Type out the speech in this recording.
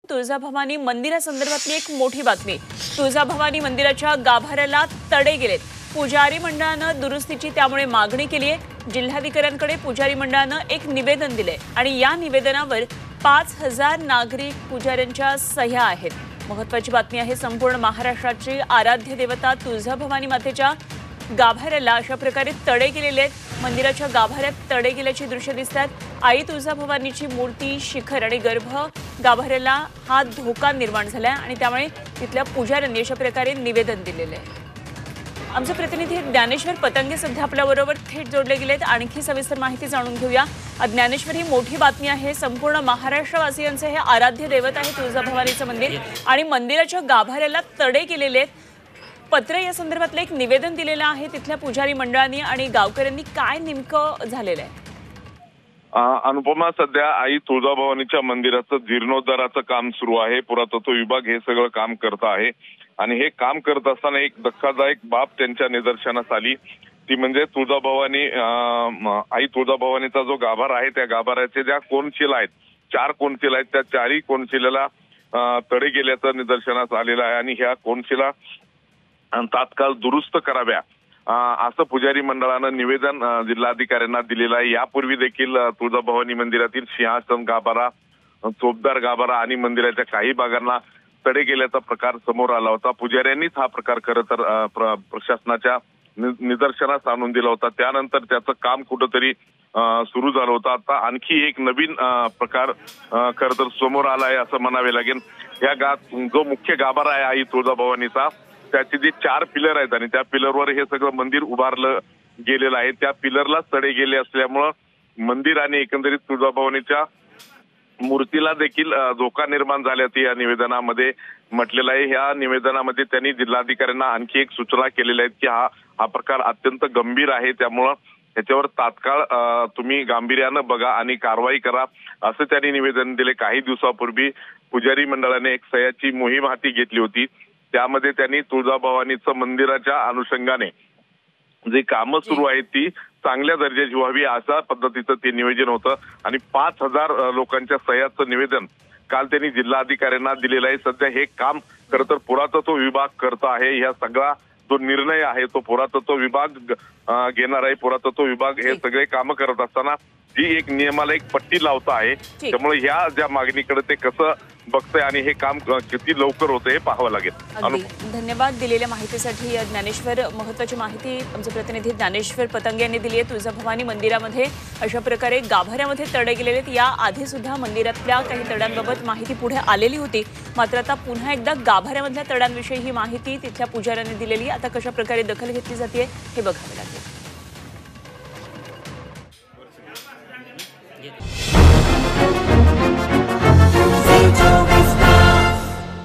तुळजाभवानी मंदिरासंदर्भातली एक मोठी बातमी। तुळजाभवानी मंदिराच्या गाभाऱ्याला तडे गेलेत। पुजारी मंडळानं दुरुस्तीची त्यामुळे मागणी केली आहे। जिल्हाधिकाऱ्यांकडे पुजारी मंडळानं एक निवेदन दिले आणि या निवेदनावर 5000 नागरिक पुजाऱ्यांच्या सह्या आहेत। महत्त्वाची बातमी आहे, संपूर्ण महाराष्ट्राची आराध्य देवता तुळजाभवानी मातेच्या गाभाऱ्याला अशा प्रकारे तडे गेलेले आहेत। मंदिराच्या गाभाऱ्यात तडे गेल्याची दृश्य दिसतात। आई तुळजाभवानीची मूर्ती, शिखर आणि गर्भ गाभाऱ्याला हा धोका निर्माण झाला आणि त्यामुळे तिथल्या पुजाऱ्यांनी अशा प्रकारे निवेदन दिलेले आहे। आमचे प्रतिनिधी ज्ञानेश्वर पतंगे सध्या आपल्याबरोबर थेट जोडले गेलेत। आणखी सविस्तर माहिती जाणून घेऊया। ज्ञानेश्वर, ही मोठी बातमी आहे, संपूर्ण महाराष्ट्रवासियांचे हे आराध्य दैवत आहे तुळजाभवानीचं मंदिर आणि मंदिराच्या गाभाऱ्याला तडे गेलेले आहेत। पत्र या संदर्भातलं एक निवेदन दिलेलं आहे तिथल्या पुजारी मंडळांनी आणि गावकऱ्यांनी। काय नेमकं झालेलं आहे? अनुपमा, सध्या आई तुळजाभवानीच्या मंदिराचं जीर्णोद्धाराचं काम सुरू आहे। पुरातत्व विभाग हे सगळं काम करत आहे आणि हे काम करत असताना एक धक्कादायक बाब त्यांच्या निदर्शनास आली। ती म्हणजे तुळजाभवानी आई तुळजाभवानीचा जो गाभारा आहे त्या गाभाऱ्याचे ज्या कोनशिला आहेत, 4 कोनशिला आहेत, त्या 4ही कोनशिलेला तडे गेल्याचं निदर्शनास आलेलं आहे आणि ह्या कोनशिला तात्काळ दुरुस्त कराव्या असं पुजारी मंडळानं निवेदन जिल्हाधिकाऱ्यांना दिलेलं आहे। यापूर्वी देखील तुळजाभवानी मंदिरातील सिंहासन गाभारा, चोपदार गाभारा आणि मंदिराच्या काही भागांना तडे गेल्याचा प्रकार समोर आला होता। पुजाऱ्यांनीच हा प्रकार खरं तर प्रशासनाच्या निदर्शनास आणून दिला होता। त्यानंतर त्याचं काम कुठंतरी सुरू झालं होतं। आता आणखी एक नवीन प्रकार खरं तर समोर आला आहे असं म्हणावे लागेल। या जो मुख्य गाभारा आहे आई तुळजाभवानीचा, त्याचे जे 4 पिलर आहेत आणि त्या पिलरवर हे सगळं मंदिर उभारलं गेलेलं आहे, त्या पिलरला तडे गेले असल्यामुळं मंदिर आणि एकंदरीत तुळजाभवानीच्या मूर्तीला देखील धोका निर्माण झाल्याचं या निवेदनामध्ये म्हटलेलं आहे। ह्या निवेदनामध्ये त्यांनी जिल्हाधिकाऱ्यांना आणखी एक सूचना केलेल्या आहेत की हा प्रकार अत्यंत गंभीर आहे, त्यामुळं त्याच्यावर तात्काळ तुम्ही गांभीर्यानं बघा आणि कारवाई करा असं त्यांनी निवेदन दिले। काही दिवसापूर्वी पुजारी मंडळाने एक सह्याची मोहीम हाती घेतली होती, त्यामध्ये त्यांनी तुळजाभवानीचं मंदिराच्या अनुषंगाने जी कामं सुरू आहेत ती चांगल्या दर्जाची व्हावी अशा पद्धतीचं ते नियोजन होतं आणि 5000 लोकांच्या सह्याचं निवेदन काल त्यांनी जिल्हाधिकाऱ्यांना दिलेलं आहे। सध्या हे काम खरं तर पुरातत्व विभाग करत आहे। ह्या सगळा जो निर्णय आहे तो पुरातत्व विभाग घेणार आहे। पुरातत्व विभाग हे सगळे कामं करत असताना जी एक नियमाला एक पट्टी लावता आहे, त्यामुळे ह्या ज्या मागणीकडे ते कसं बघतंय आणि हे काम किती लवकर होतं हे पाहावं लागेल। धन्यवाद दिलेल्या माहितीसाठी ज्ञानेश्वर। महत्त्वाची माहिती आमचे प्रतिनिधी ज्ञानेश्वर पतंगे यांनी दिली आहे। तुळजाभवानी मंदिरामध्ये अशा प्रकारे गाभाऱ्यामध्ये तडे गेलेले आहेत। या आधी सुद्धा मंदिरातल्या काही तड्यांबाबत माहिती पुढे आलेली होती, मात्र आता पुन्हा एकदा गाभाऱ्यामधल्या तड्यांविषयी ही माहिती तिथल्या पुजाऱ्यांनी दिलेली। आता कशा प्रकारे दखल घेतली जाते हे बघावे लागेल।